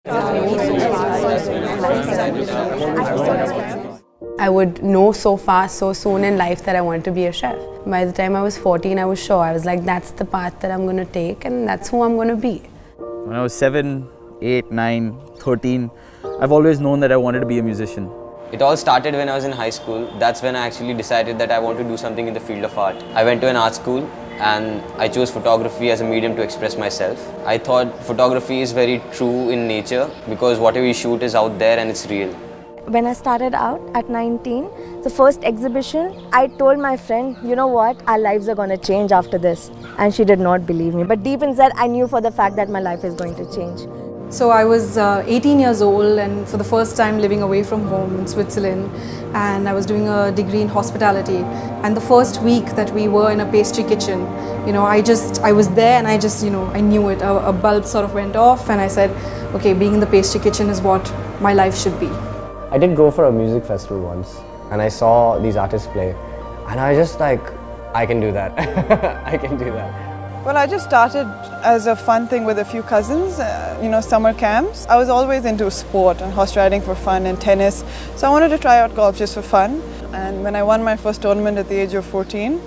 I would know so fast, so soon in life that I wanted to be a chef. By the time I was 14, I was sure. I was like, that's the path that I'm going to take and that's who I'm going to be. When I was 7, 8, 9, 13, I've always known that I wanted to be a musician. It all started when I was in high school. That's when I actually decided that I want to do something in the field of art. I went to an art school and I chose photography as a medium to express myself. I thought photography is very true in nature because whatever you shoot is out there and it's real. When I started out at 19, the first exhibition, I told my friend, you know what, our lives are going to change after this. And she did not believe me. But deep inside, I knew for the fact that my life is going to change. So I was 18 years old and for the first time living away from home in Switzerland, and I was doing a degree in hospitality. And the first week that we were in a pastry kitchen, I was there and I knew it. A bulb sort of went off and I said, okay, being in the pastry kitchen is what my life should be. I did go for a music festival once and I saw these artists play and I just like, I can do that. I can do that. Well, I just started as a fun thing with a few cousins, summer camps. I was always into sport and horse riding for fun and tennis, so I wanted to try out golf just for fun. And when I won my first tournament at the age of 14,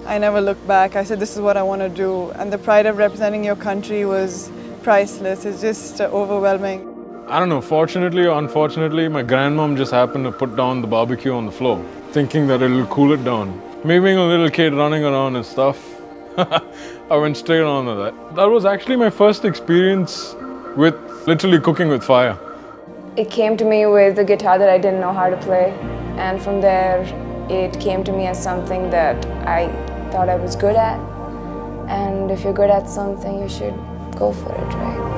I never looked back. I said, this is what I want to do. And the pride of representing your country was priceless. It's just overwhelming. I don't know, fortunately or unfortunately, my grandmom just happened to put down the barbecue on the floor, thinking that it'll cool it down. Me being a little kid running around and stuff, I went straight on to that. That was actually my first experience with literally cooking with fire. It came to me with a guitar that I didn't know how to play, and from there it came to me as something that I thought I was good at. And if you're good at something, you should go for it, right?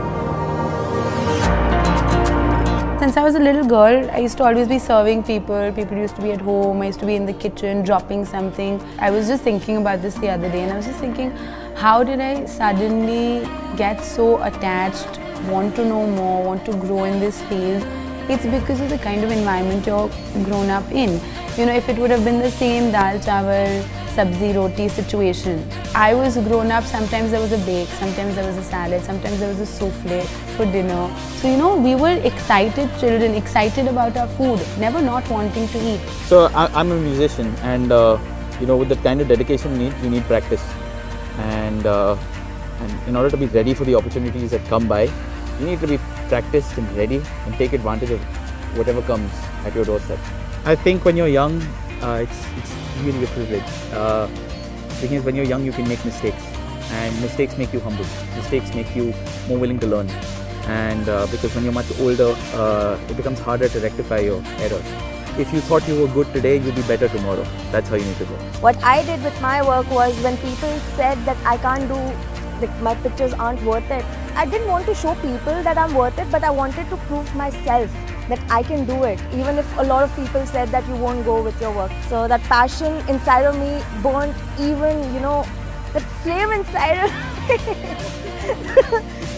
Since I was a little girl, I used to always be serving people. People used to be at home. I used to be in the kitchen dropping something. I was just thinking about this the other day and I was just thinking, how did I suddenly get so attached, want to know more, want to grow in this field? It's because of the kind of environment you're grown up in. If it would have been the same dal chawal, sabzi roti situation. I was grown up, sometimes there was a bake, sometimes there was a salad, sometimes there was a souffle for dinner. So we were excited children, excited about our food, never not wanting to eat. So I'm a musician and with the kind of dedication you need practice. And in order to be ready for the opportunities that come by, you need to be practiced and ready and take advantage of whatever comes at your doorstep. I think when you're young, it's really a privilege. Because when you're young, you can make mistakes, and mistakes make you humble. Mistakes make you more willing to learn, and because when you're much older, it becomes harder to rectify your errors. If you thought you were good today, you'll be better tomorrow. That's how you need to go. What I did with my work was when people said that I can't do, my pictures aren't worth it, I didn't want to show people that I'm worth it, but I wanted to prove myself that I can do it, even if a lot of people said that you won't go with your work. So that passion inside of me burnt even, that flame inside of me,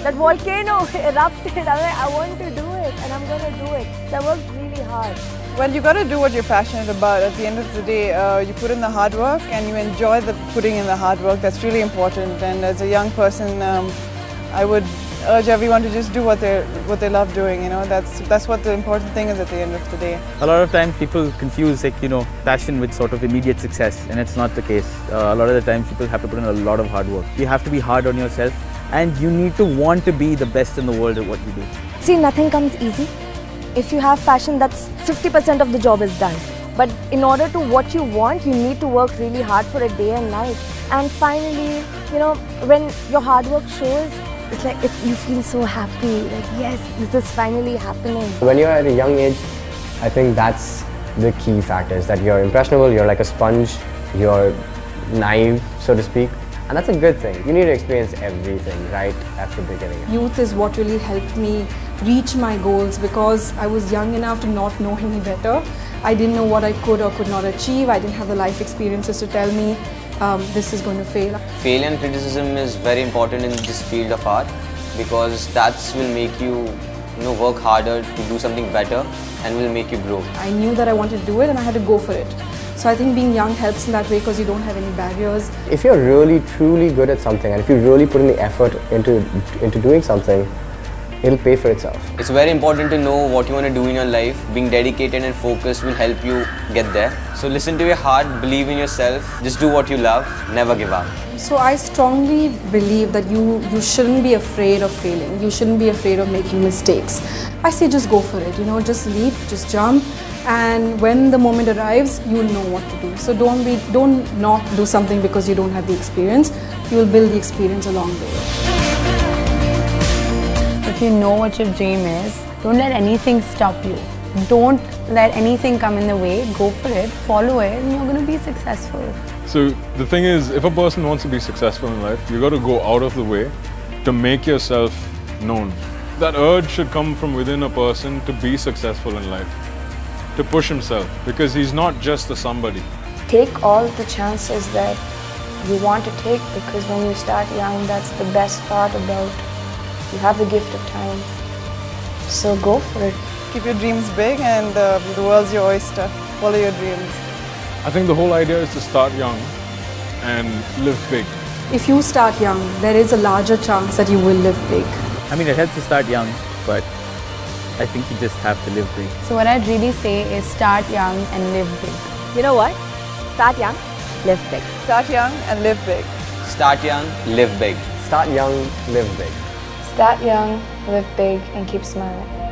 that volcano erupted. I want to do it and I'm going to do it. So I worked really hard. Well, you got to do what you're passionate about. At the end of the day, you put in the hard work and you enjoy putting in the hard work. That's really important. And as a young person, I would urge everyone to just do what they love doing. That's what the important thing is at the end of the day. A lot of times people confuse passion with sort of immediate success, and it's not the case. A lot of the times people have to put in a lot of hard work. You have to be hard on yourself, and you need to want to be the best in the world at what you do. See, nothing comes easy. If you have passion, that's 50% of the job is done. But in order to what you want, you need to work really hard for a day and night. And finally, when your hard work shows, it's like you feel so happy, like yes, this is finally happening. When you're at a young age, I think that's the key factor, is that you're impressionable, you're like a sponge, you're naive, so to speak. And that's a good thing. You need to experience everything right at the beginning. Youth is what really helped me reach my goals because I was young enough to not know any better. I didn't know what I could or could not achieve. I didn't have the life experiences to tell me this is going to fail. Failure and criticism is very important in this field of art because that will make you work harder to do something better and will make you grow. I knew that I wanted to do it and I had to go for it. So I think being young helps in that way because you don't have any barriers. If you're really truly good at something and if you really put in the effort into doing something, it'll pay for itself. It's very important to know what you want to do in your life. Being dedicated and focused will help you get there. So listen to your heart, believe in yourself, just do what you love, never give up. So I strongly believe that you shouldn't be afraid of failing. You shouldn't be afraid of making mistakes. I say just go for it, you know, just leap, just jump, and when the moment arrives, you'll know what to do. So don't not do something because you don't have the experience. You will build the experience along the way. If you know what your dream is, don't let anything stop you. Don't let anything come in the way. Go for it, follow it, and you're going to be successful. So the thing is, if a person wants to be successful in life, you got to go out of the way to make yourself known. That urge should come from within a person to be successful in life, to push himself, because he's not just a somebody. Take all the chances that you want to take, because when you start young, that's the best part about you have the gift of time. So go for it. Keep your dreams big and the world's your oyster. Follow your dreams. I think the whole idea is to start young and live big. If you start young, there is a larger chance that you will live big. I mean, it helps to start young, but I think you just have to live big. So what I'd really say is start young and live big. You know what? Start young, live big. Start young and live big. Start young, live big. Start young, live big. Start young, live big, and keep smiling.